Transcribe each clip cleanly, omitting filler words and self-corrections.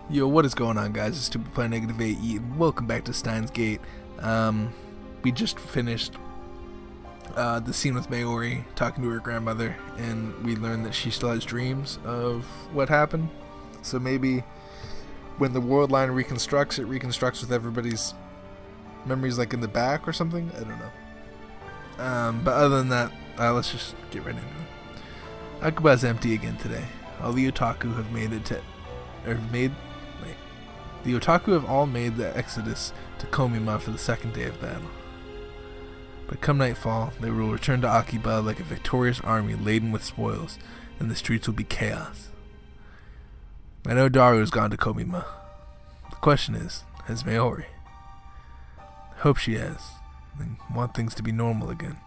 Yo, what is going on, guys? It's Stupid Player NegativeAE, and welcome back to Steins Gate. We just finished the scene with Mayuri talking to her grandmother, and we learned that she still has dreams of what happened. So maybe when the world line reconstructs, it reconstructs with everybody's memories like in the back or something. I don't know. But other than that, let's just get right into it. Akuba's empty again today. All the otaku have made it to, the otaku have all made the exodus to Komima for the second day of battle. But come nightfall, they will return to Akiba like a victorious army laden with spoils, and the streets will be chaos. I know Daru has gone to Komima. The question is, has Mayuri? Hope she has. I want things to be normal again.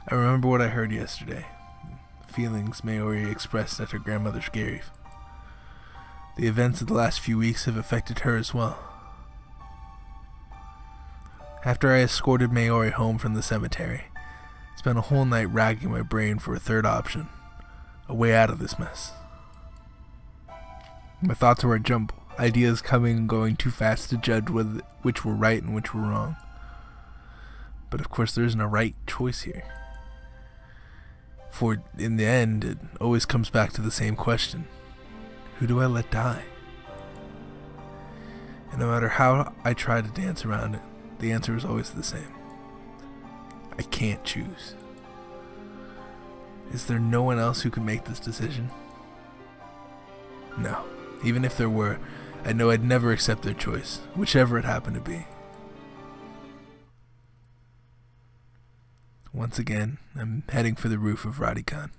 I remember what I heard yesterday. Feelings Mayuri expressed at her grandmother's grave. The events of the last few weeks have affected her as well. After I escorted Mayuri home from the cemetery, I spent a whole night racking my brain for a third option, a way out of this mess. My thoughts were a jumble, ideas coming and going too fast to judge which were right and which were wrong. But of course there isn't a right choice here. For in the end, it always comes back to the same question. Who do I let die? And no matter how I try to dance around it, the answer is always the same. I can't choose. Is there no one else who can make this decision? No. Even if there were, I know I'd never accept their choice, whichever it happened to be. Once again, I'm heading for the roof of Radikan.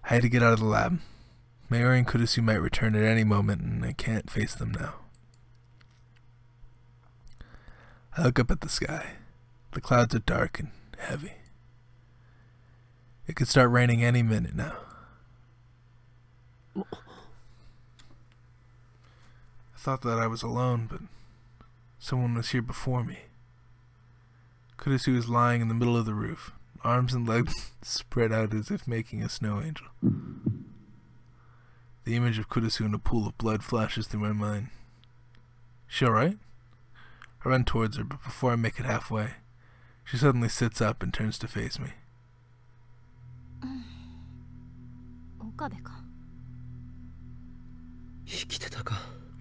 I had to get out of the lab. Mayuri and Kurusu might return at any moment, and I can't face them now. I look up at the sky. The clouds are dark and heavy. It could start raining any minute now. I thought that I was alone, but someone was here before me. Kurusu is lying in the middle of the roof, arms and legs spread out as if making a snow angel. The image of Kurusu in a pool of blood flashes through my mind. She alright? I run towards her, but before I make it halfway, she suddenly sits up and turns to face me.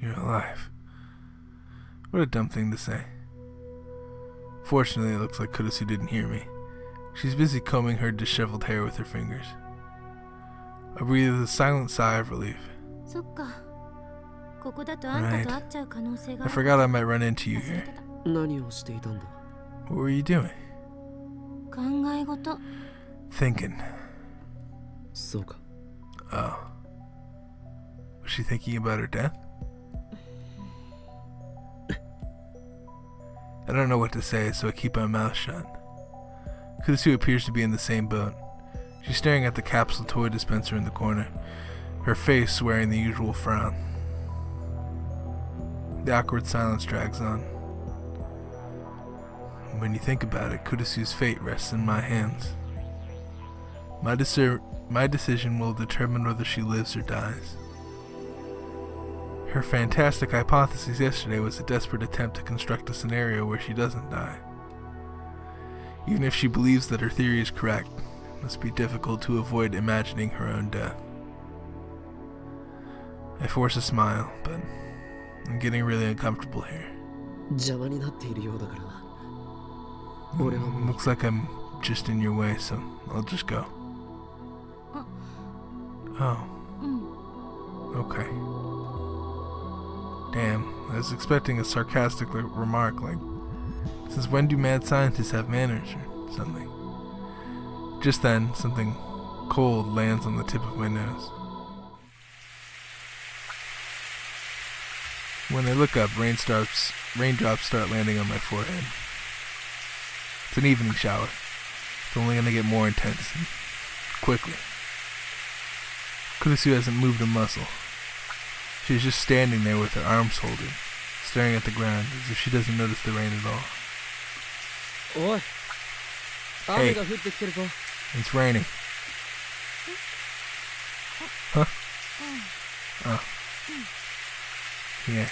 You're alive. What a dumb thing to say. Fortunately, it looks like Kurusu didn't hear me. She's busy combing her disheveled hair with her fingers. I breathe a silent sigh of relief. Right. I forgot I might run into you here. What were you doing? Thinking. Oh. Was she thinking about her death? I don't know what to say, so I keep my mouth shut. Kurusu appears to be in the same boat. She's staring at the capsule toy dispenser in the corner, her face wearing the usual frown. The awkward silence drags on. When you think about it, Kurusu's fate rests in my hands. My decision will determine whether she lives or dies. Her fantastic hypothesis yesterday was a desperate attempt to construct a scenario where she doesn't die. Even if she believes that her theory is correct, it must be difficult to avoid imagining her own death. I force a smile, but I'm getting really uncomfortable here. Looks like I'm just in your way, so I'll just go. Oh. Okay. Damn, I was expecting a sarcastic remark like, since when do mad scientists have manners or something? Just then, something cold lands on the tip of my nose. When I look up, raindrops start landing on my forehead. It's an evening shower. It's only going to get more intense, and quickly. Kurusu hasn't moved a muscle. She's just standing there with her arms folded, staring at the ground as if she doesn't notice the rain at all. Hey, it's raining. Huh? Oh. Yeah.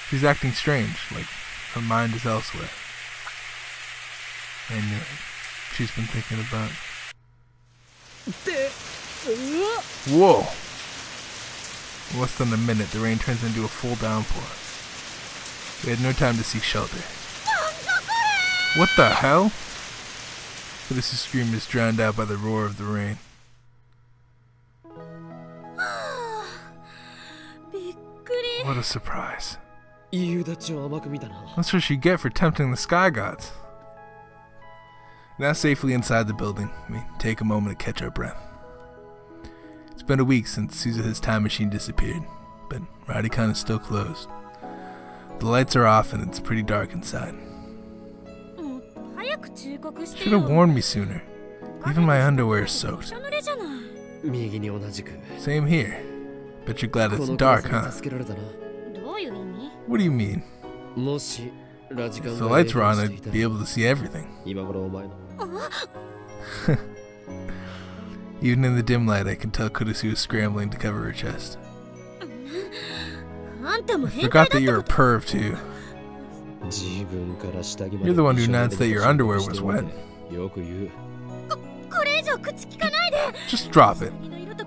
She's acting strange, like her mind is elsewhere. I knew it. She's been thinking about... Whoa! In less than a minute, the rain turns into a full downpour. We had no time to seek shelter. What the hell? This scream is drowned out by the roar of the rain. What a surprise. That's what you get for tempting the sky gods. Now safely inside the building, we take a moment to catch our breath. It's been a week since Suzuha's time machine disappeared, but Radican is still closed. The lights are off and it's pretty dark inside. Should have warned me sooner. Even my underwear is soaked. Same here. Bet you're glad it's dark, huh? What do you mean? If the lights were on, I'd be able to see everything. Even in the dim light, I can tell Kurisu is scrambling to cover her chest. I forgot that you're a perv, too. You're the one who announced that your underwear was wet. Just drop it.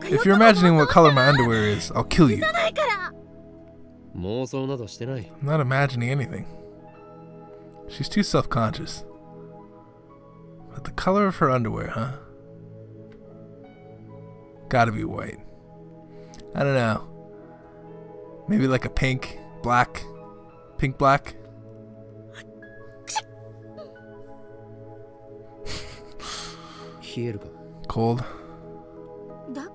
If you're imagining what color my underwear is, I'll kill you. I'm not imagining anything. She's too self-conscious. But the color of her underwear, huh? Gotta be white. I don't know. Maybe like a pink, black. Pink, black. Cold. I'm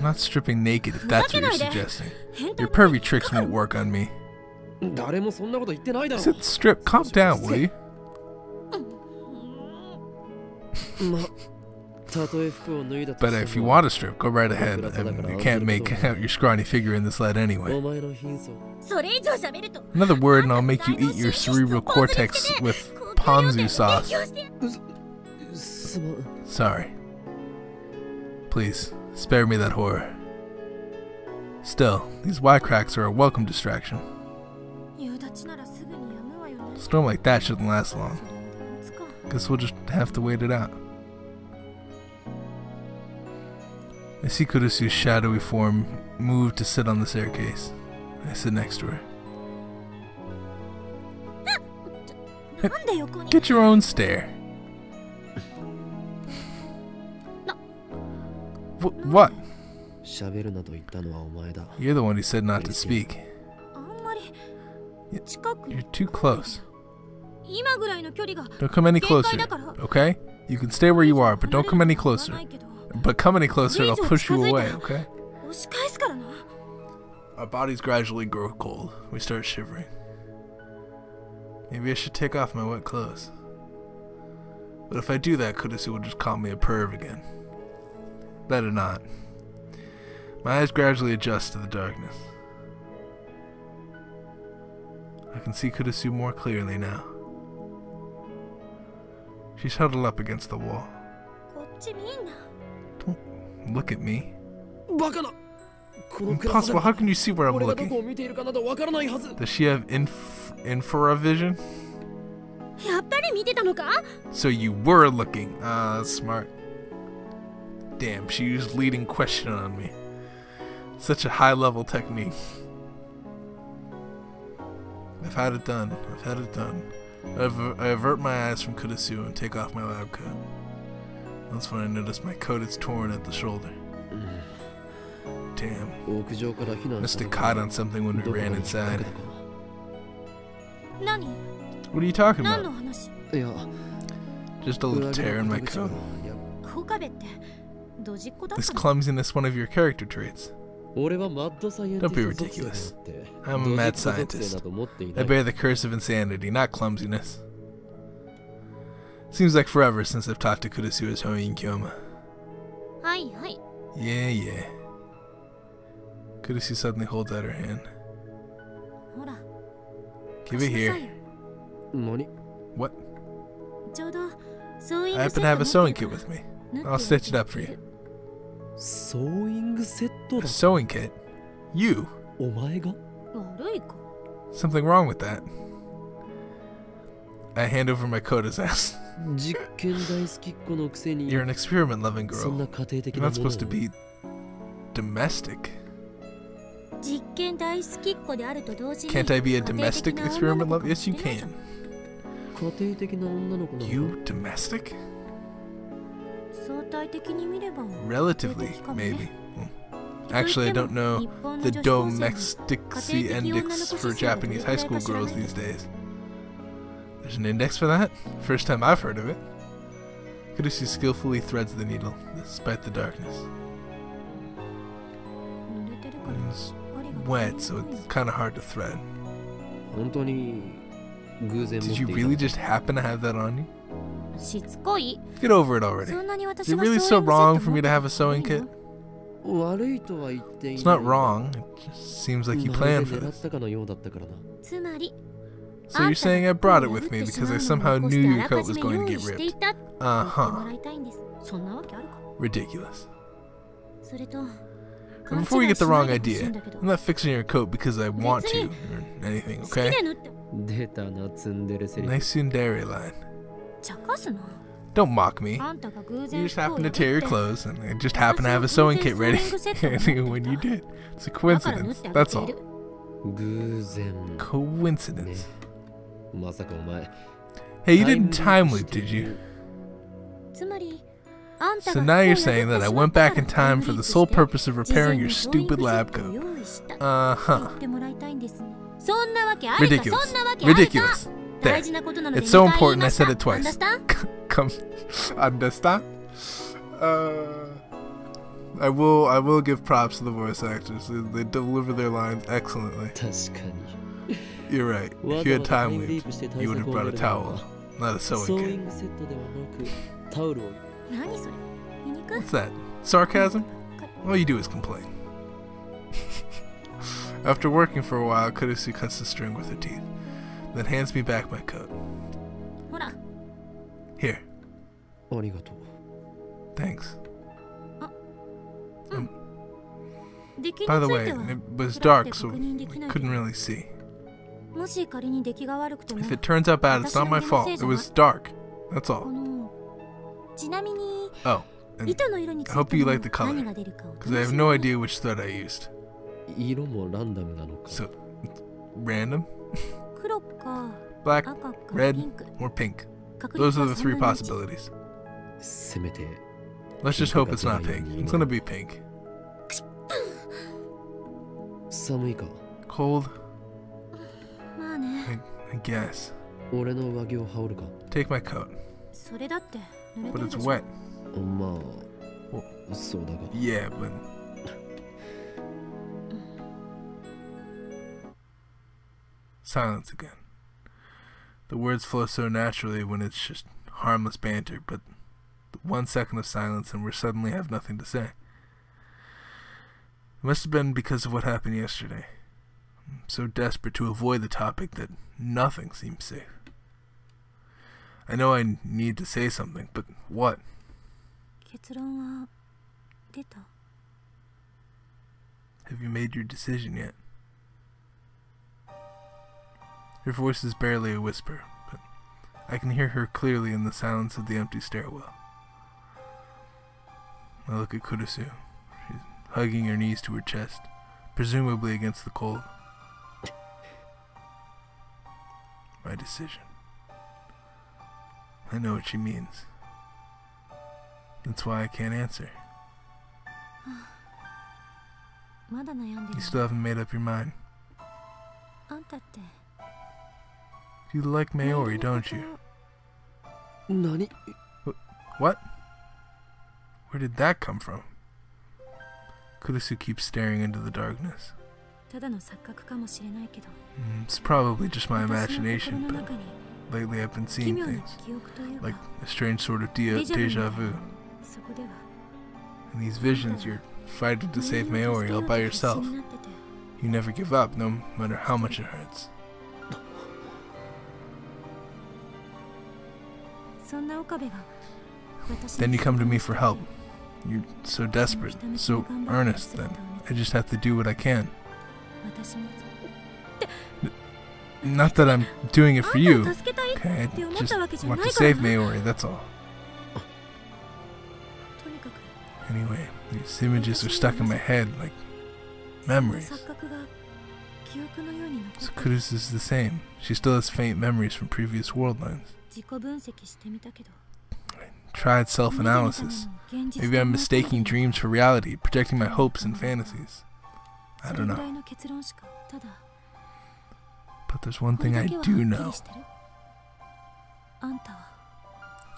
not stripping naked if that's what you're suggesting. Your pervy tricks won't work on me. I said strip. Calm down, will you? But if you want to strip, go right ahead. I mean, you can't make out your scrawny figure in this light anyway. Another word and I'll make you eat your cerebral cortex with ponzu sauce. Sorry. Please, spare me that horror. Still, these Y-cracks are a welcome distraction. A storm like that shouldn't last long. Guess we'll just have to wait it out. I see Kurisu's shadowy form move to sit on the staircase. I sit next to her. Get your own stair. What? You're the one who said not to speak. You're too close. Don't come any closer, okay? You can stay where you are, but don't come any closer. But come any closer and I'll push you away, okay? Our bodies gradually grow cold. We start shivering. Maybe I should take off my wet clothes. But if I do that, Kurisu will just call me a perv again. Better not. My eyes gradually adjust to the darkness. I can see Kurisu more clearly now. She's huddled up against the wall. Don't look at me. Impossible, how can you see where I'm looking? Does she have infravision? So you were looking. That's smart. Damn, she used leading question on me. Such a high-level technique. I've had it done. I've had it done. I avert my eyes from Kurisu and take off my lab coat. That's when I notice my coat is torn at the shoulder. Damn. Must have caught on something when we ran inside. What are you talking about? Just a little tear in my coat. Is clumsiness one of your character traits? Don't be ridiculous. I'm a mad scientist. I bear the curse of insanity, not clumsiness. Seems like forever since I've talked to Kurisu as Hoin Kyoma. Yeah. Kurisu suddenly holds out her hand. Give it here. What? I happen to have a sewing kit with me. I'll stitch it up for you. A sewing kit? You? Something wrong with that. I hand over my coat as asked. You're an experiment-loving girl. You're not supposed to be domestic. Can't I be a domestic experiment lover? Yes, you can. You domestic? Relatively, maybe. Well, actually, I don't know the domesticity index for Japanese high school girls these days. There's an index for that? First time I've heard of it. Kurusu skillfully threads the needle, despite the darkness. It's wet, so it's kind of hard to thread. Did you really just happen to have that on you? Get over it already. Is it really so wrong for me to have a sewing kit? It's not wrong, it just seems like you planned for this. So you're saying I brought it with me because I somehow knew your coat was going to get ripped? Uh-huh. Ridiculous. But before you get the wrong idea, I'm not fixing your coat because I want to, or anything, okay? Nice tsundere line. Don't mock me. You just happen to tear your clothes, and I just happen to have a sewing kit ready when you did. It's a coincidence, that's all. Coincidence. Hey, you didn't time loop, did you? So now you're saying that I went back in time for the sole purpose of repairing your stupid lab coat. Uh-huh. Ridiculous. Ridiculous. There. It's so important I said it twice. Come. Understand? I will give props to the voice actors. They deliver their lines excellently. You're right. If you had time looped, you would have brought a towel, not a sewing kit. What's that? Sarcasm? All you do is complain. After working for a while, Kurusu cuts the string with her teeth, then hands me back my coat. Here. Thanks. By the way, it was dark, so I couldn't really see. If it turns out bad, it's not my fault. It was dark. That's all. Oh, and I hope you like the color, because I have no idea which thread I used. So, random? Black, red, or pink. Those are the three possibilities. Let's just hope it's not pink. It's gonna be pink. Cold? I guess. Take my coat. But it's wet. Well, yeah, but... Silence again. The words flow so naturally when it's just harmless banter, but 1 second of silence and we suddenly have nothing to say. It must have been because of what happened yesterday. I'm so desperate to avoid the topic that nothing seems safe. I know I need to say something, but what? Have you made your decision yet? Her voice is barely a whisper, but I can hear her clearly in the silence of the empty stairwell. I look at Kurusu. She's hugging her knees to her chest, presumably against the cold. My decision. I know what she means. That's why I can't answer. You still haven't made up your mind. You like Mayuri, don't you? Nani? What? Where did that come from? Kurusu keeps staring into the darkness. It's probably just my imagination, but lately I've been seeing things, like a strange sort of deja vu. In these visions, you're fighting to save Mayuri all by yourself. You never give up, no matter how much it hurts. Then you come to me for help. You're so desperate, so earnest that I just have to do what I can. Not that I'm doing it for you, okay? I just want to save Maori, that's all. Anyway, these images are stuck in my head like memories. So Kurusu is the same. She still has faint memories from previous world lines. I tried self-analysis. Maybe I'm mistaking dreams for reality, projecting my hopes and fantasies. I don't know. But there's one thing I do know.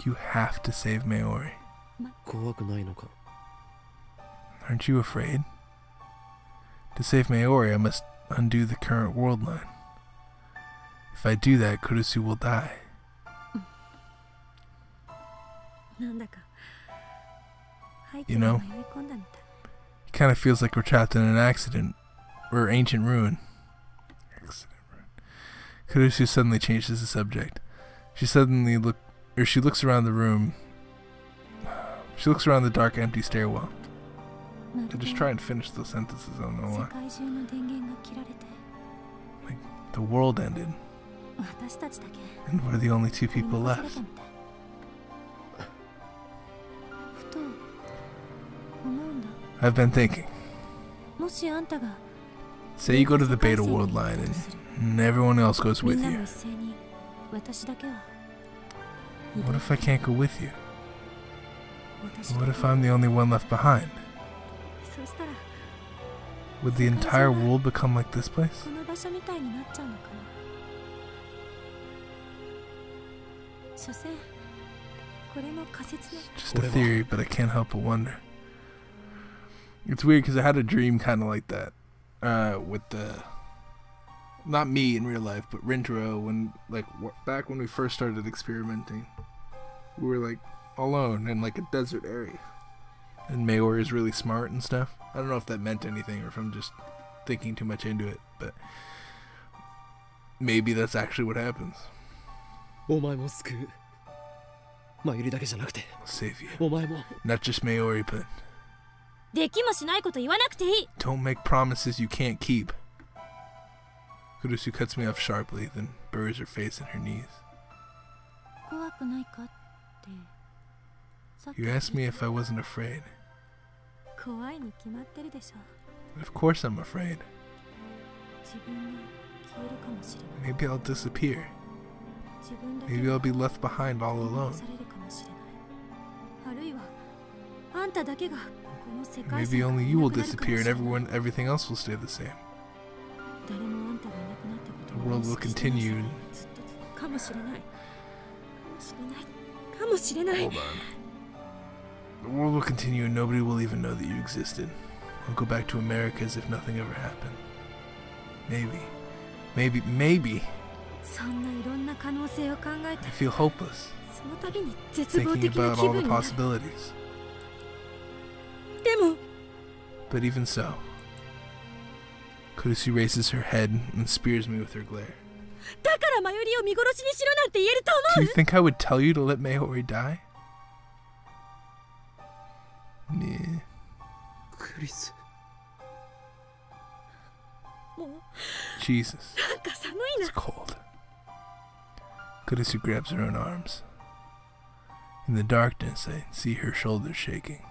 You have to save Maori. Aren't you afraid? To save Maori, I must undo the current world line. If I do that, Kurusu will die. You know, it kind of feels like we're trapped in an accident, or ancient ruin. Kurusu suddenly changes the subject. She looks around the room. She looks around the dark, empty stairwell. I just try and finish those sentences, I don't know why. Like, the world ended. And we're the only two people left. I've been thinking. Say you go to the Beta World line and everyone else goes with you. What if I can't go with you? What if I'm the only one left behind? Would the entire world become like this place? Just a theory, but I can't help but wonder. It's weird because I had a dream kind of like that. With the... Not me in real life, but Rintaro, when, like, back when we first started experimenting. We were, like, alone in, like, a desert area. And Maori is really smart and stuff. I don't know if that meant anything or if I'm just thinking too much into it, but maybe that's actually what happens. I'll save you. Not just Maori, but don't make promises you can't keep. Kurusu cuts me off sharply, then buries her face in her knees. You asked me if I wasn't afraid. Of course I'm afraid. Maybe I'll disappear. Maybe I'll be left behind all alone. Maybe only you will disappear and everything else will stay the same. The world will continue. Hold on. The world will continue and nobody will even know that you existed. I'll go back to America as if nothing ever happened. Maybe. I feel hopeless, thinking about all the possibilities. But even so, Kurusu raises her head and spears me with her glare. Do you think I would tell you to let Maori die? Nah. Jesus, it's cold. Kurusu grabs her own arms. In the darkness, I see her shoulders shaking.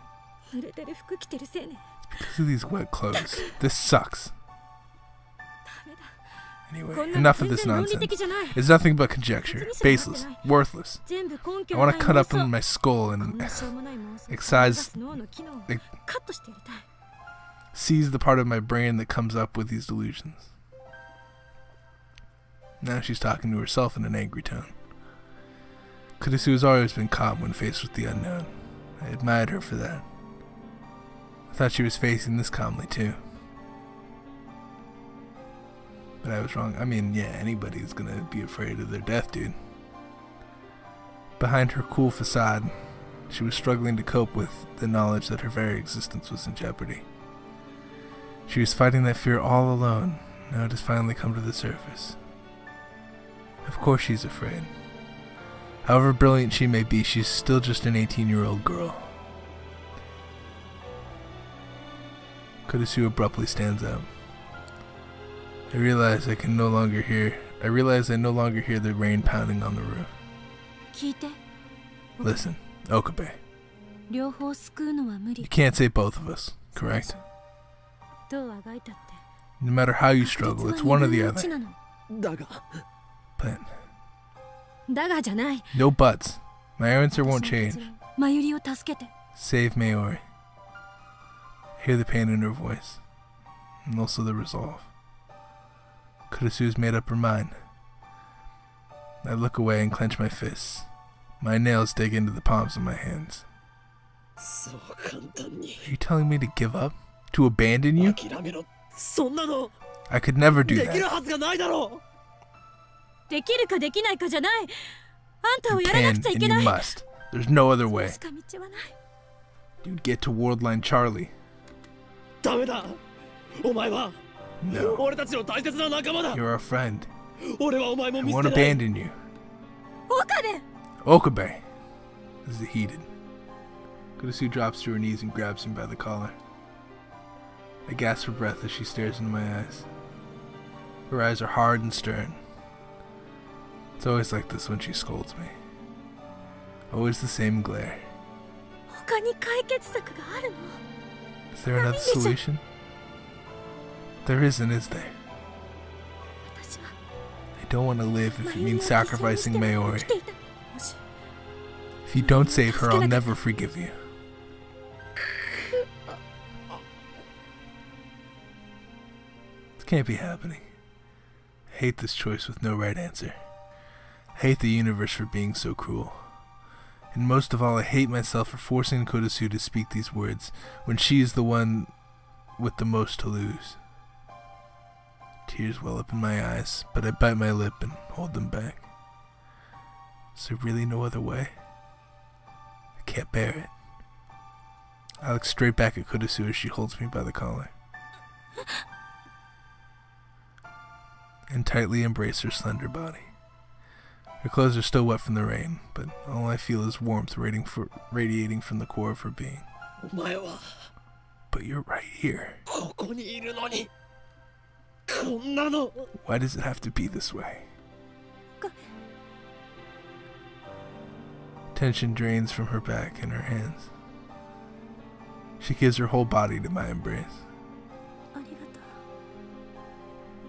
It's because of these wet clothes. This sucks. Anyway, enough of this nonsense. It's nothing but conjecture. Baseless. Worthless. I want to cut up in my skull and seize the part of my brain that comes up with these delusions. Now she's talking to herself in an angry tone. Kurusu has always been calm when faced with the unknown. I admired her for that. I thought she was facing this calmly too. But I was wrong. I mean, yeah, anybody's gonna be afraid of their death, dude. Behind her cool facade, she was struggling to cope with the knowledge that her very existence was in jeopardy. She was fighting that fear all alone. Now it has finally come to the surface. Of course she's afraid. However brilliant she may be, she's still just an 18-year-old girl. Kodasu abruptly stands up. I realize I no longer hear the rain pounding on the roof. Listen, Okabe. You can't save both of us, correct? No matter how you struggle, it's one or the other. But no buts. My answer won't change. Save Mayuri. I hear the pain in her voice, and also the resolve. Kodasu's made up her mind. I look away and clench my fists. My nails dig into the palms of my hands. Are you telling me to give up? To abandon you? I could never do that. You can and you must. There's no other way. You'd get to Worldline Charlie. No. You're our friend. I won't abandon you. Okabe! This is heated. Kodasu drops to her knees and grabs him by the collar. I gasp for breath as she stares into my eyes. Her eyes are hard and stern. It's always like this when she scolds me. Always the same glare. Is there another solution? There isn't, is there? I don't want to live if it means sacrificing Mayuri. If you don't save her, I'll never forgive you. This can't be happening. I hate this choice with no right answer. I hate the universe for being so cruel. And most of all, I hate myself for forcing Kodasu to speak these words when she is the one with the most to lose. Tears well up in my eyes, but I bite my lip and hold them back. Is there really no other way? I can't bear it. I look straight back at Kodasu as she holds me by the collar and tightly embrace her slender body. Her clothes are still wet from the rain, but all I feel is warmth radiating from the core of her being. But you're right here. Why does it have to be this way? Tension drains from her back and her hands. She gives her whole body to my embrace.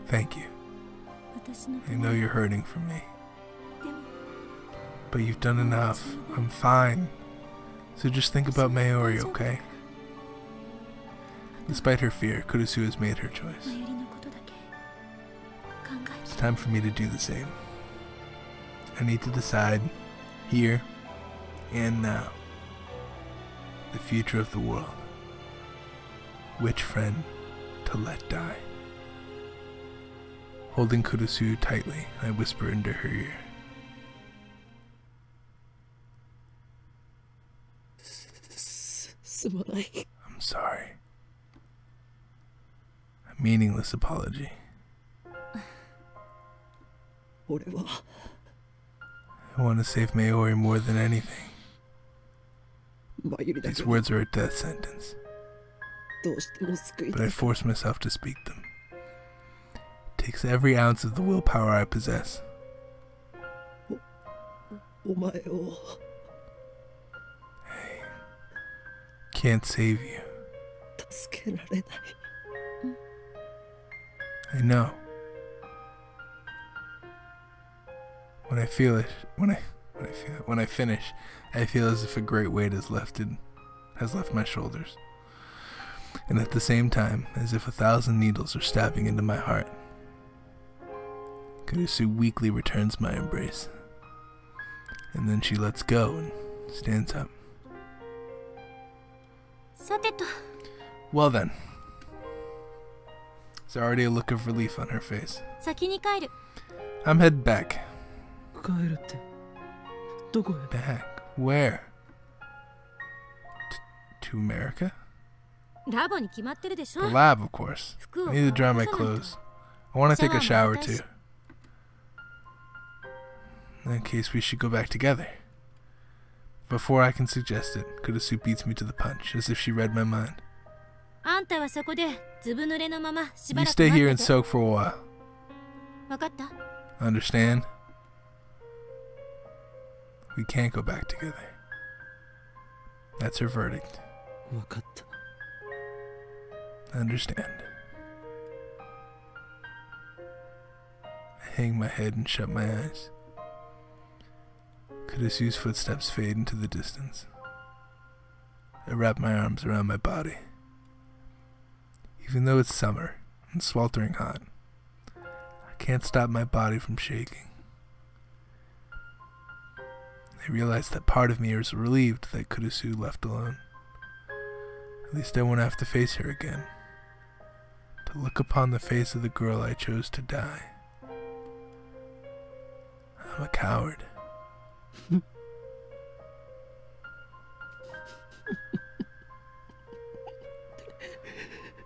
Thank you. I know you're hurting for me. But you've done enough. I'm fine. So just think about Mayuri, okay? Despite her fear, Kodasu has made her choice. It's time for me to do the same. I need to decide, here and now, the future of the world. Which friend to let die. Holding Kodasu tightly, I whisper into her ear. I'm sorry. A meaningless apology. I want to save Mayuri more than anything. These words are a death sentence, but I force myself to speak them. It takes every ounce of the willpower I possess. Can't save you. I know. When I finish, I feel as if a great weight has left my shoulders, and at the same time, as if 1,000 needles are stabbing into my heart. Kodasu weakly returns my embrace, and then she lets go and stands up. Well then. There's already a look of relief on her face. I'm headed back. Back? Where? To America? The lab, of course. I need to dry my clothes. I want to take a shower too. In that case, we should go back together. Before I can suggest it, Kurusu beats me to the punch, as if she read my mind. You stay here and soak for a while. Understand? We can't go back together. That's her verdict. Understand. I hang my head and shut my eyes. Kurusu's footsteps fade into the distance. I wrap my arms around my body. Even though it's summer and sweltering hot, I can't stop my body from shaking. I realize that part of me is relieved that Kurusu left alone. At least I won't have to face her again. To look upon the face of the girl I chose to die. I'm a coward.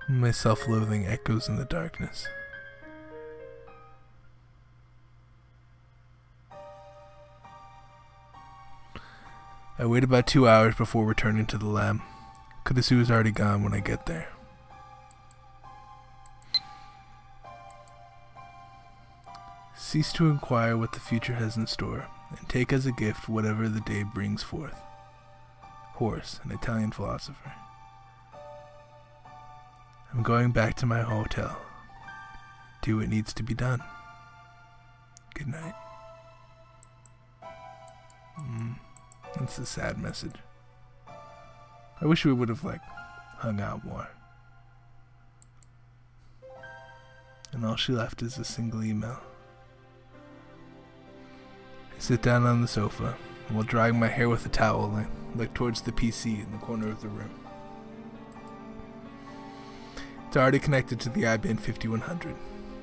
My self-loathing echoes in the darkness. I wait about 2 hours before returning to the lab. Kurusu is already gone when I get there. Cease to inquire what the future has in store, and take as a gift whatever the day brings forth. Horace, an Italian philosopher. I'm going back to my hotel. Do what needs to be done. Good night. That's a sad message. I wish we would have, hung out more. And all she left is a single email. I sit down on the sofa, and while drying my hair with a towel, I look towards the PC in the corner of the room. It's already connected to the IBAN 5100,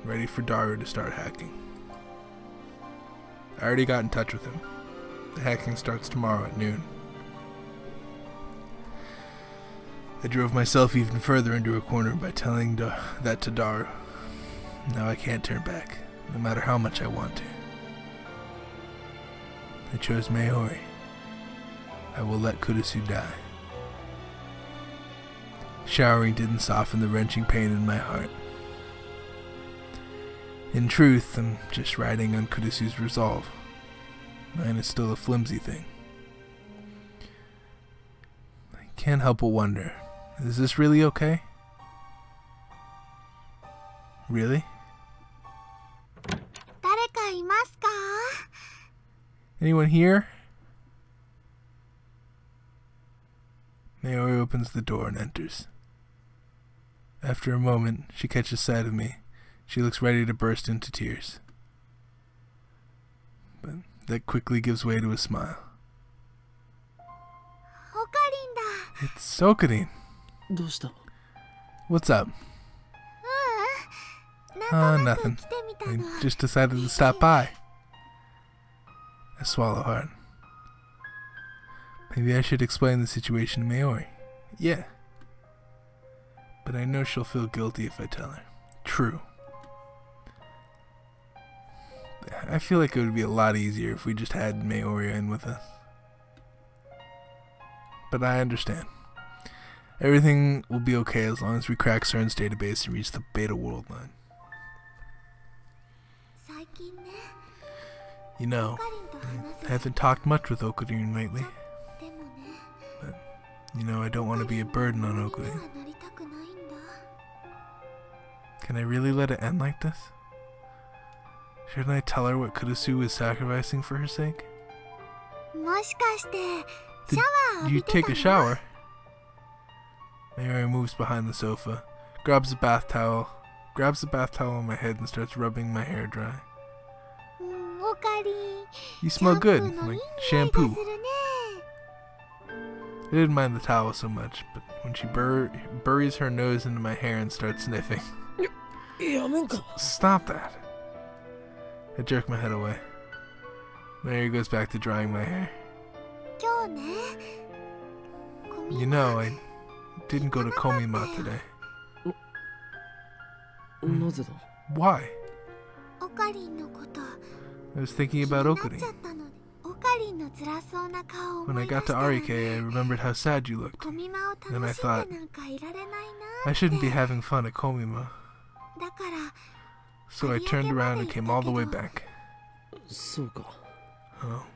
ready for Daru to start hacking. I already got in touch with him. The hacking starts tomorrow at noon. I drove myself even further into a corner by telling that to Daru. Now I can't turn back, no matter how much I want to. I chose Mayuri. I will let Kurusu die. Showering didn't soften the wrenching pain in my heart. In truth, I'm just riding on Kurusu's resolve. Mine is still a flimsy thing. I can't help but wonder, is this really okay? Really? Anyone here? Mayuri opens the door and enters. After a moment, she catches sight of me. She looks ready to burst into tears. But that quickly gives way to a smile. It's Okarin. What's up? Nothing. I just decided to stop by. I swallow hard. Maybe I should explain the situation to Mayuri. Yeah. But I know she'll feel guilty if I tell her. True. I feel like it would be a lot easier if we just had Mayuri in with us. But I understand. Everything will be okay as long as we crack CERN's database and reach the beta world line. You know, I haven't talked much with Okarin lately. But, I don't want to be a burden on Okarin. Can I really let it end like this? Shouldn't I tell her what Kurusu is sacrificing for her sake? Did you take a shower? Mayuri moves behind the sofa, grabs a bath towel on my head and starts rubbing my hair dry. You smell good, like shampoo. I didn't mind the towel so much, but when she buries her nose into my hair and starts sniffing. Stop that. I jerk my head away. Mayuri goes back to drying my hair. I didn't go to Komima today. Why? I was thinking about Okarin. When I got to Arike, I remembered how sad you looked. Then I thought, I shouldn't be having fun at Komima. So I turned around and came all the way back. Oh.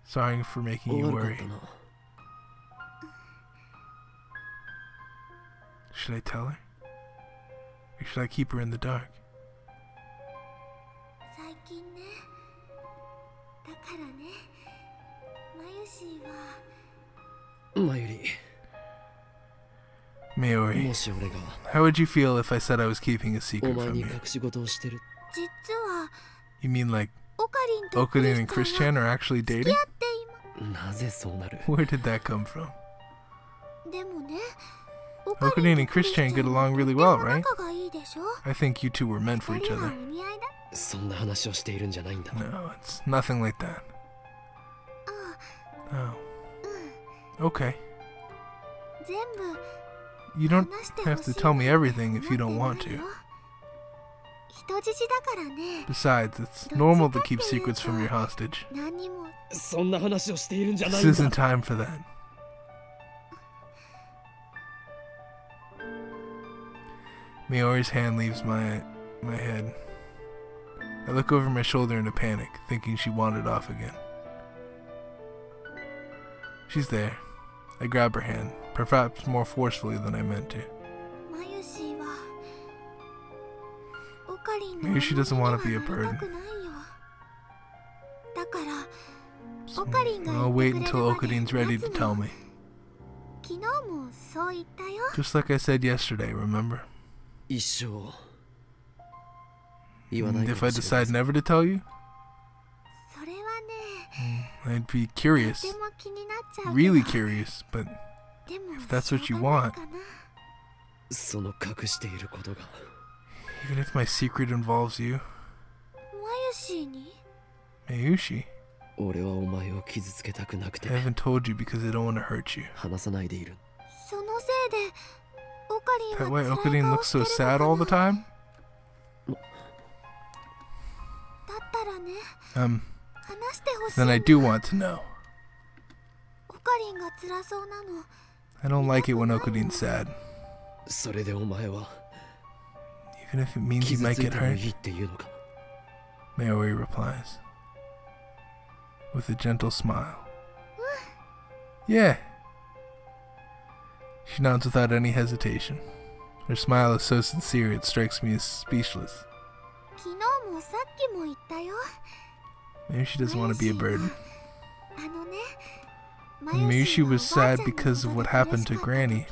Sorry for making you worry. Should I tell her? Or should I keep her in the dark? Mayuri, how would you feel if I said I was keeping a secret from you? You mean like Okarin and Christian are actually dating? Where did that come from? Okarin and Christian get along really well, right? I think you two were meant for each other. No, it's nothing like that. Oh. Okay. You don't have to tell me everything if you don't want to. Besides, it's normal to keep secrets from your hostage. This isn't time for that. Mayori's hand leaves my head. I look over my shoulder in a panic, thinking she wandered off again. She's there. I grab her hand, perhaps more forcefully than I meant to. Maybe she doesn't want to be a burden. So I'll wait until Okarin's ready to tell me. Just like I said yesterday, remember? And if I decide never to tell you, I'd be curious. Really curious, but if that's what you want. Even if my secret involves you. Mayushi. I haven't told you because I don't want to hurt you. Is that why Okarin looks so sad all the time? Then I do want to know. I don't like it when Okarin's sad. Even if it means he might get hurt. Mayori replies. With a gentle smile. Yeah. She nods without any hesitation. Her smile is so sincere it strikes me as speechless. Maybe she doesn't want to be a burden. When Mayushi was sad because of what happened to Granny,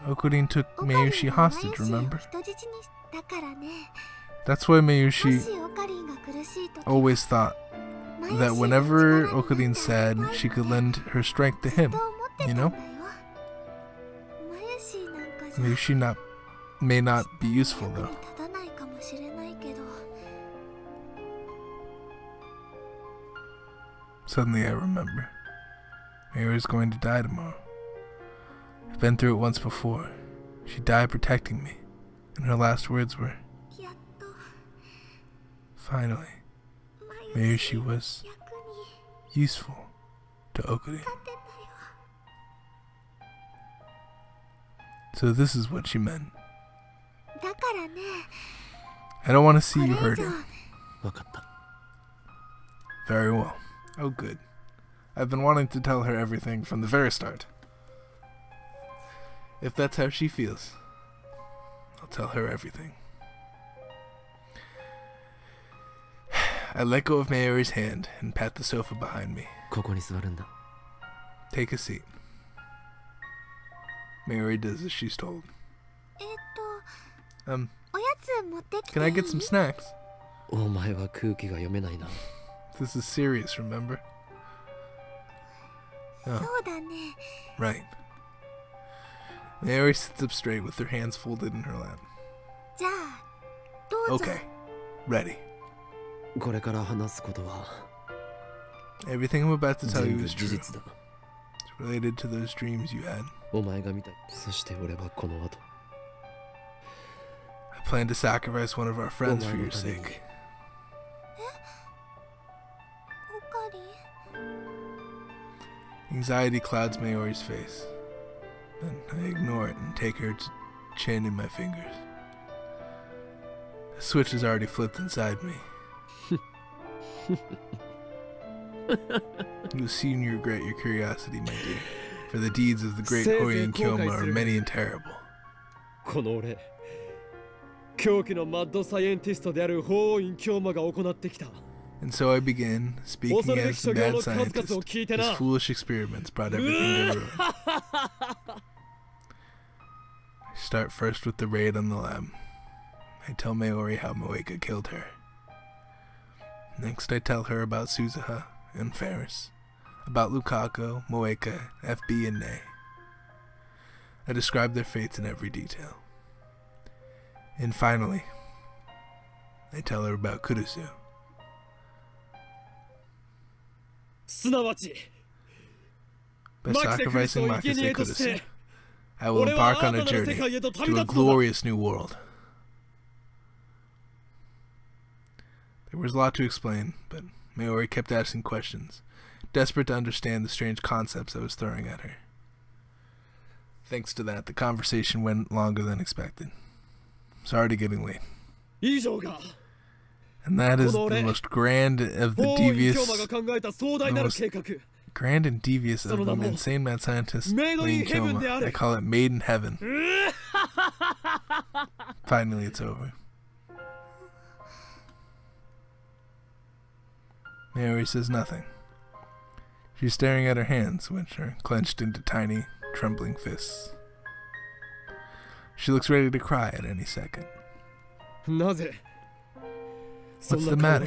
Okarin took Mayushi hostage, remember? That's why Mayushi always thought that whenever Okarin's sad, she could lend her strength to him, you know? Mayushi may not be useful though. Suddenly I remember. Mayuri's going to die tomorrow. I've been through it once before. She died protecting me, and her last words were, finally, Mayushi was useful to Okarin. So this is what she meant. I don't want to see you hurting. Very well. Oh, good. I've been wanting to tell her everything from the very start. If that's how she feels, I'll tell her everything. I let go of Mayori's hand and pat the sofa behind me. Take a seat. Mayori does as she's told. Can I get some snacks? This is serious, remember? Oh. Right. Mayori sits up straight with her hands folded in her lap. Okay. Ready. Everything I'm about to tell you is true. It's related to those dreams you had. I plan to sacrifice one of our friends for your sake. Anxiety clouds Mayori's face. Then I ignore it and take her chin in my fingers. The switch is already flipped inside me. You'll soon regret your curiosity, my dear, for the deeds of the great Horien Kyoma are many and terrible. And so I begin, speaking as the mad scientist. His foolish experiments brought everything to ruin. I start first with the raid on the lab. I tell Mayori how Moeka killed her. Next I tell her about Suzuha and Ferris, about Lukaku, Moeka, FB, and Ne. I describe their fates in every detail. And finally, I tell her about Kurusu. By sacrificing Makise Kurusu, I will embark on a journey to a glorious new world. There was a lot to explain, but Mayori kept asking questions, desperate to understand the strange concepts I was throwing at her. Thanks to that, the conversation went longer than expected. Sorry to getting late. And that is the most grand of the grand and devious of the insane mad scientist, Horien Kyoma. I call it Made in Heaven. Finally, it's over. Mayori says nothing. She's staring at her hands, which are clenched into tiny, trembling fists. She looks ready to cry at any second. What's the matter?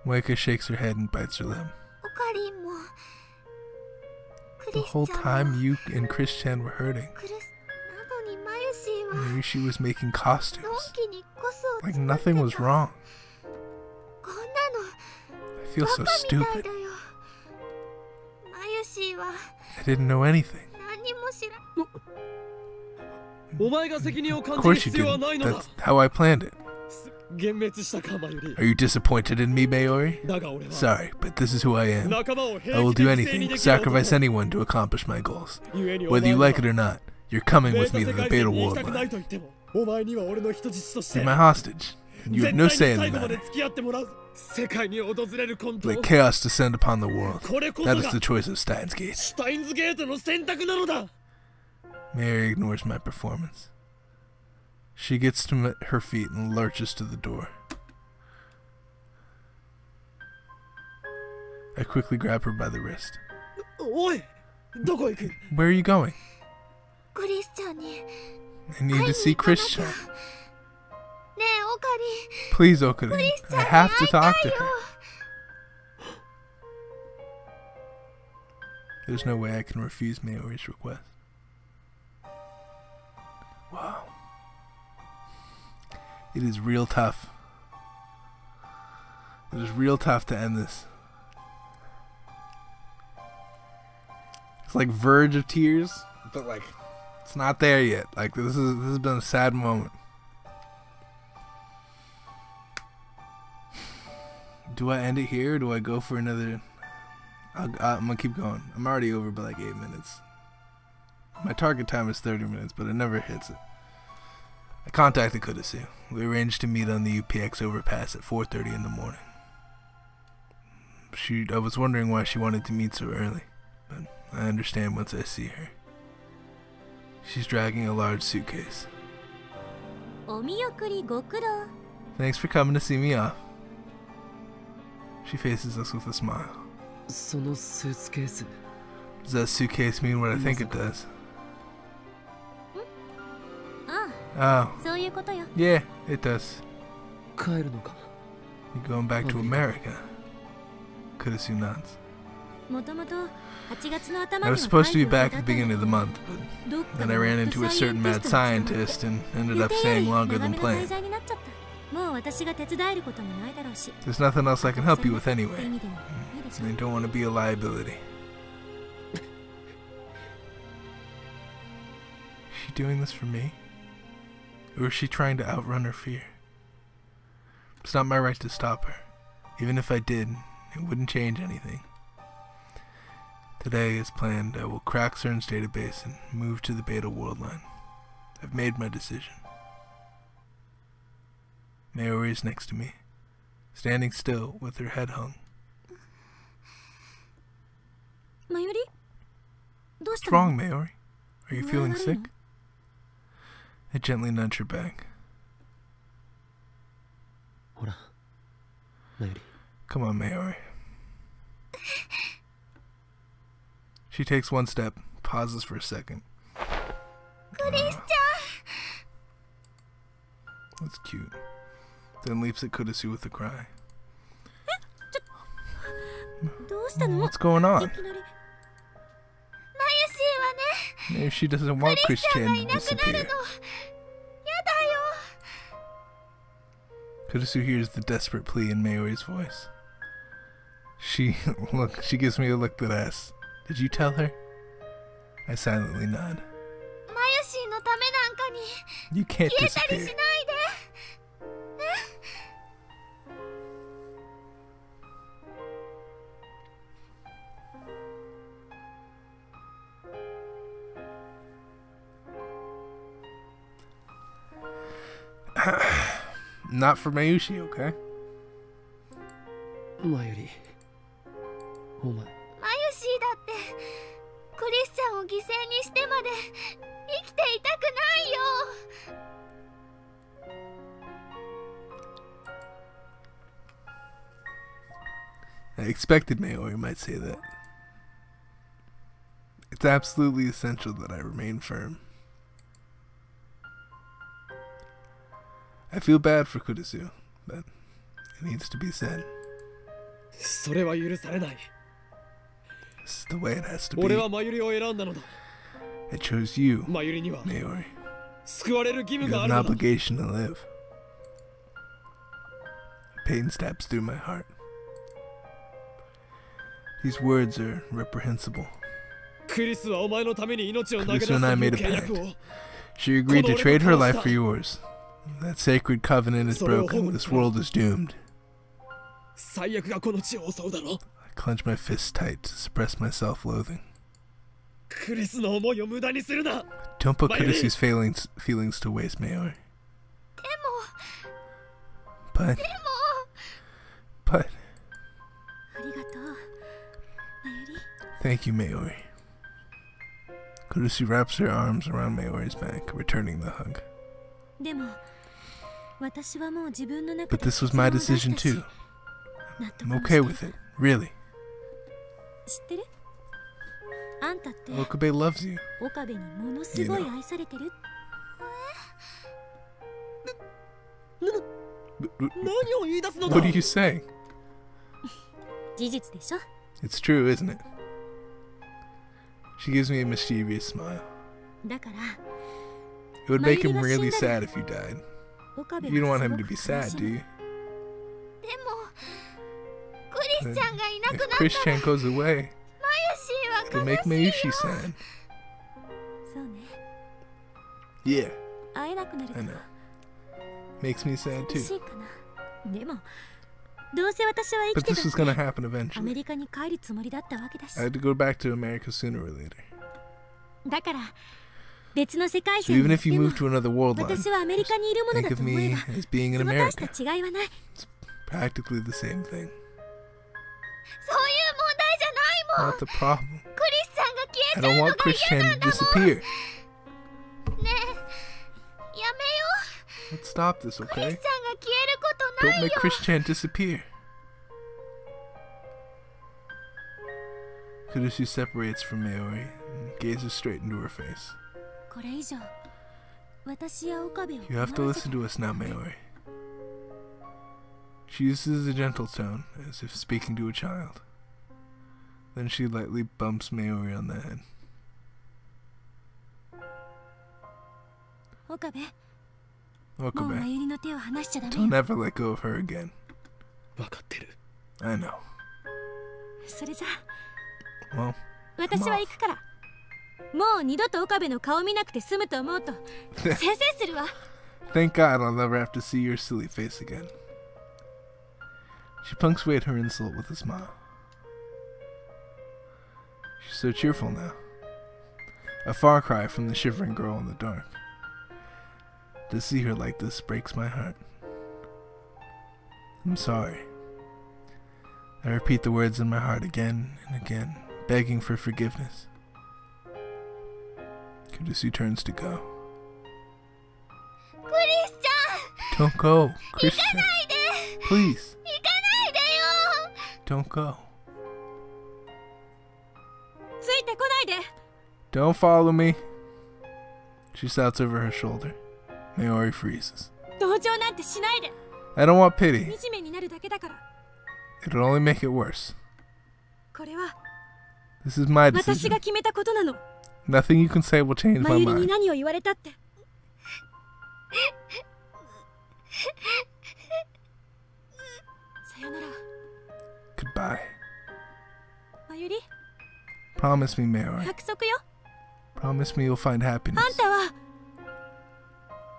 Moeka shakes her head and bites her lip. The whole time you and Chris-chan were hurting, she was making costumes. Like nothing was wrong. I feel so stupid. I didn't know anything. Of course you didn't. That's how I planned it. Are you disappointed in me, Mayori? Sorry, but this is who I am. I will do anything, sacrifice anyone to accomplish my goals. Whether you like it or not, you're coming with me to the Beta Worldline. You're my hostage, and you have no say in the matter. Let chaos descend upon the world. That is the choice of Steins Gate. Mary ignores my performance. She gets to her feet and lurches to the door. I quickly grab her by the wrist. Where are you going? I need to see Chris-chan. Please, Okari. I have to talk to her. There's no way I can refuse Mayori's request. Wow. It is real tough. It is real tough to end this. It's like verge of tears, but like it's not there yet. Like this has been a sad moment. Do I end it here or do I go for another? I'm gonna keep going. I'm already over by like 8 minutes. My target time is 30 minutes, but it never hits it. I contacted Kurusu. We arranged to meet on the UPX overpass at 4:30 in the morning. I was wondering why she wanted to meet so early, but I understand once I see her. She's dragging a large suitcase. Thanks for coming to see me off. She faces us with a smile. Does that suitcase mean what I think it does? Oh. Yeah, it does. You're going back to America. Kurusu nods. I was supposed to be back at the beginning of the month, but then I ran into a certain mad scientist and ended up staying longer than planned. There's nothing else I can help you with anyway. I don't want to be a liability. Is she doing this for me? Or is she trying to outrun her fear? It's not my right to stop her. Even if I did, It wouldn't change anything. Today, as planned, I will crack CERN's database and move to the Beta world line. I've made my decision. Mayuri is next to me, standing still with her head hung. Mayuri? What's wrong, Mayuri? Are you feeling sick? I gently nudge her back. Come on, Mayuri. She takes one step, pauses for a second. That's cute. Then leaps at Kudesu with a cry. What's going on? Maybe she doesn't want Chris-chan to disappear. Kudesu hears the desperate plea in Mayuri's voice. She gives me a look that asks, "Did you tell her?" I silently nod. You can't disappear. Not for Mayushi, okay? Mayuri. Oh my. マユシーだってクリスチャンを犠牲にしてまで生きていたくI ないよ。 expected Mayuri might say that. It's absolutely essential that I remain firm. I feel bad for Kudesu, but it needs to be said. それは許されない。 This is the way it has to be. 俺はマユリを選んだのだ。 I chose you, マユリには Mayuri. 救われる義 You 務 have があ an るのだ。 obligation to live. Pain stabs through my heart. These words are reprehensible. クリスはお前のために命を投げ出す Kudesu と and い I う made a 契約を。 pact. She agreed to trade her life for yours. That sacred covenant is broken. This world is doomed. 最悪がこの地を襲うだろう。 I clench my fists tight to suppress my self-loathing. クリスの思いを無駄にするな。 Don't put Kudesu's feelings to waste, Mayuri. But ありがとう、マユリ。 thank you, Mayuri. Kudesu wraps her arms around Mayuri's back, returning the hug. でも私はもう自分の中 But で this was my 結論を decision 出したし too. 納得 I'm も okay して with it, really. 知ってる？あんたって Okabe loves you. 岡部にものすごい愛されてる。 何を言い出すのだ。 What are you saying? 事実でしょ。 It's true, isn't it? She gives me a mischievous smile. だから It would make him really sad if you died. 岡部 You don't は want す him ご to く be 悲 sad, し do む。 you? でもクリスチャンがいなく If なったら Chris-chan goes away, マユシー it'll は make 悲しい Mayushi よ。 sad. そうね。 Yeah, 会えなくなると I know. Makes me sad 寂し too. いかな。でもどうせ私は生 But きて this た was って gonna happen アメ eventually. リカに帰るつもりだったわけだし。 I had to go back to America sooner or later. だから別の世界 So 線 even に if 行 you って move も to another world line, 私はアメリカにいるもの think だと of 思え me ば as being in その大し America. た違いはない。 It's practically the same thing. そういう問題じゃないもん。 Not the problem. クリスチャンが消 I えちゃ don't うの want が Chris-chan 嫌な to んだもん。 disappear. ねえ、やめよ Let's stop this, う。クリ okay? スチャンが消えることな Don't い make よ。 Chris-chan disappear. Kudesu separates from Mayuri and gazes straight into her face. これ以上私や岡部を You have to 困らせ listen て to us now, Mayuri. She uses a gentle tone, as if speaking to a child. Then she lightly bumps Mayuri on the head. 岡部、もう Okabe, マユリの手を離しちゃダメ don't よ。 ever let go of her again. 分かってる。 I know. それじゃ Well, 私は行くから。もう二度と岡部の顔見なくて済むと思うと先生するわ。 thank God I'll never have to see your silly face again. She punctuated her insult with a smile. She's so cheerful now. A far cry from the shivering girl in the dark. To see her like this breaks my heart. I'm sorry. I repeat the words in my heart again and again, begging for forgiveness. Kurusu turns to go. Christian! Don't go, Christian. 行かないで! Please, 行かないでよ! don't go. ついてこないで! Don't follow me. She shouts over her shoulder. Mayuri freezes. 同情なんてしないで! I don't want pity. 惨めになるだけだから。 It'll only make it worse. これは This is my 私 decision. が決めたことなの。 Nothing you can say will change ま my ゆりに mind. 何を言われたって。さよなら。 Goodbye. まゆり、 Promise me, Mayuri. 約束よ。 Promise me you'll find あん happiness. たは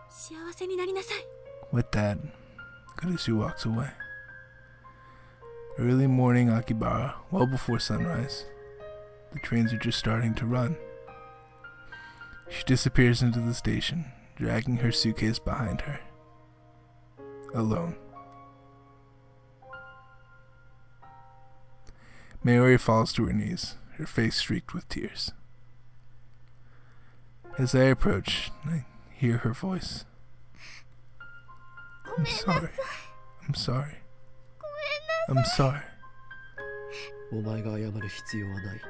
幸せになりなさい。 With that, Kurusu walks away. Early morning Akibara, well before sunrise. The trains are just starting to run. She disappears into the station, dragging her suitcase behind her. Alone. Mayuri falls to her knees, her face streaked with tears. As I approach, I hear her voice. I'm sorry. I'm sorry. I'm sorry. お前が謝る必要はない。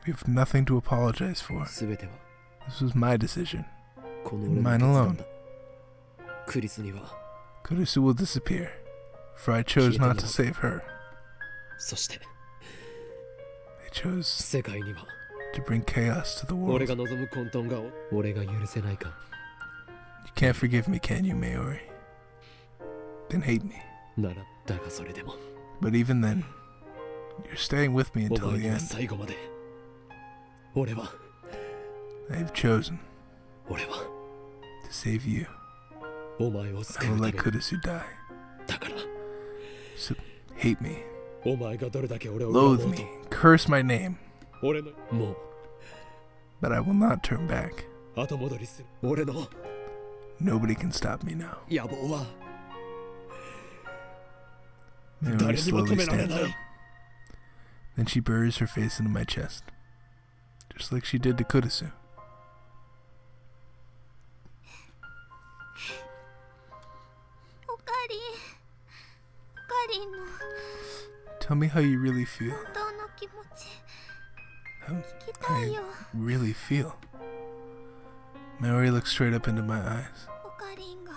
We have nothing to apologize for. すべては This was my decision. この俺の Mine 決 alone. 断だ。クリスには、 Kurusu will disappear, for I chose not to save her. そして I chose 世界には to bring chaos to the 俺 world. が望む混沌が俺が許せないか。 You can't forgive me, can you, Mayuri? Then hate me. ならだがそれでも But even then, you're staying with me お until 前 the には end. 最後まで。俺は I've chosen 俺は to save you. お前を I 救う will ため let に。 Kurusu die. だから So hate me, お前がどれだけ俺を恨 loathe もう me, と curse my name, 俺のもう but I will not turn back. 後戻りする俺の Nobody can stop me now. 野望は Mayuri 誰にも slowly 止められ stands な up. い。 Then she buries her face into my chest, just like she did to Kurusu. おかりんの Tell me how you really feel. 本当の気持ち How 聞きたい I よ。 really feel. Mayuri looks straight up into my eyes. おかりんが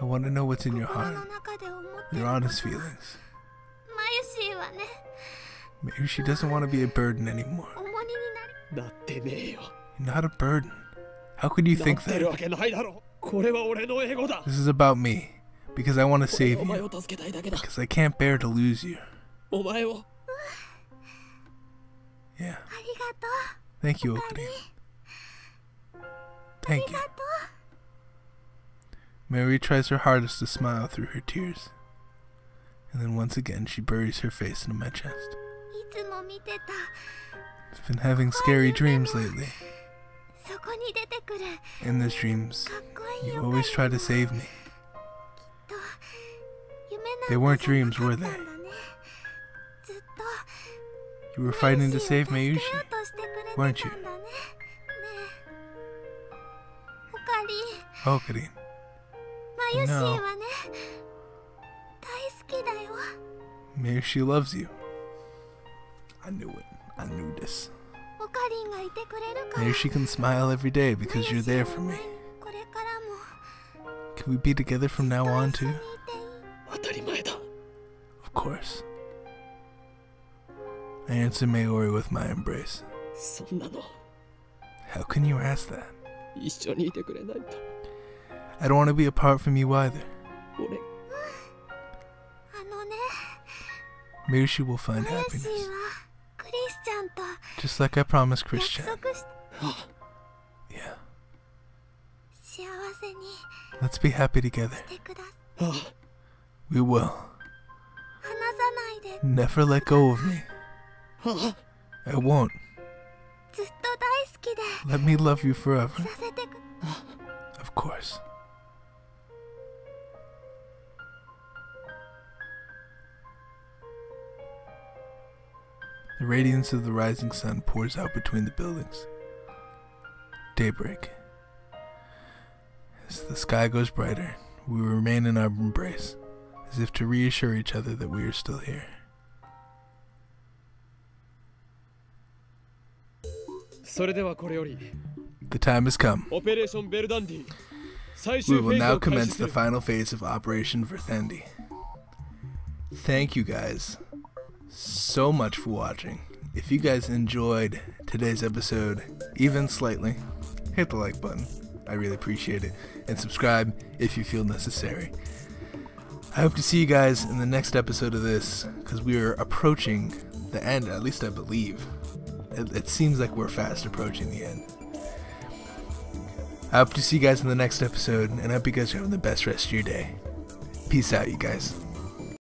I want to know what's in your 心 heart, の中で思ってる your こと。 honest feelings. まゆしーはね、 Maybe she doesn't want to be a burden anymore. 重荷になり、なってねえよ。 You're not a burden. How could you な think ってる that? わけないだろ。これは俺のエゴだ。 This is about me, because I want to 俺 save はお前 you, を助けたいだけだ。 because I can't bear to lose you. お前を Yeah. ありがと Thank you, う。おかりん、 Okarin. あ Thank り you. がと Mary tries her hardest to smile through her tears. And then once again, she buries her face into my chest. う。いつも見てた。 I've been having scary dreams lately. そこに出てくる In those dreams, かっこいい you おかりん always try to save me. と夢なん They か weren't じゃな dreams, かっ were たん they? だね。ずっと You were fighting to マユシーを save 助 Mayushi. けようとしてくれてたんだ weren't you? ね。ねえ、おかりん、 Okarin. マユシー No. はね、大好きだよ。 Maybe she loves you. I knew it. I knew this. おかりんがいてくれるから。 Maybe she can smile every day マ because ユ you're シー there は for me. ね、これからも Can we be together from now on ずっ too? と一緒にいていい。当たり前だ。 Of course. I answer Mayuri with my embrace. そんなの How can you ask that? 一緒にいてくれないと。 I don't want to be apart from you either. 俺あのね、 Maybe she will find マユシ happiness. ーはクリスチャンと Just like I promised 約 Christian. 束して、あ Yeah. 幸せに Let's be happy together. してください。あ We will. 花 Never let go of me. I won't. ずっと大好きで Let me love you forever. させてく Of course. The radiance of the rising sun pours out between the buildings. Daybreak. As the sky goes brighter, we remain in our embrace, as if to reassure each other that we are still here. それではこれより The time has come. オペレーションベルダンディ最 We 終フ will ェーズ now を開始 commence す the る final phase of Operation Verthendi. Thank you guys so much for watching. If you guys enjoyed today's episode, even slightly, hit the like button. I really appreciate it. And subscribe if you feel necessary. I hope to see you guys in the next episode of this, because we are approaching the end, at least I believe. It seems like we're fast approaching the end. I hope to see you guys in the next episode, and I hope you guys are having the best rest of your day. Peace out, you guys.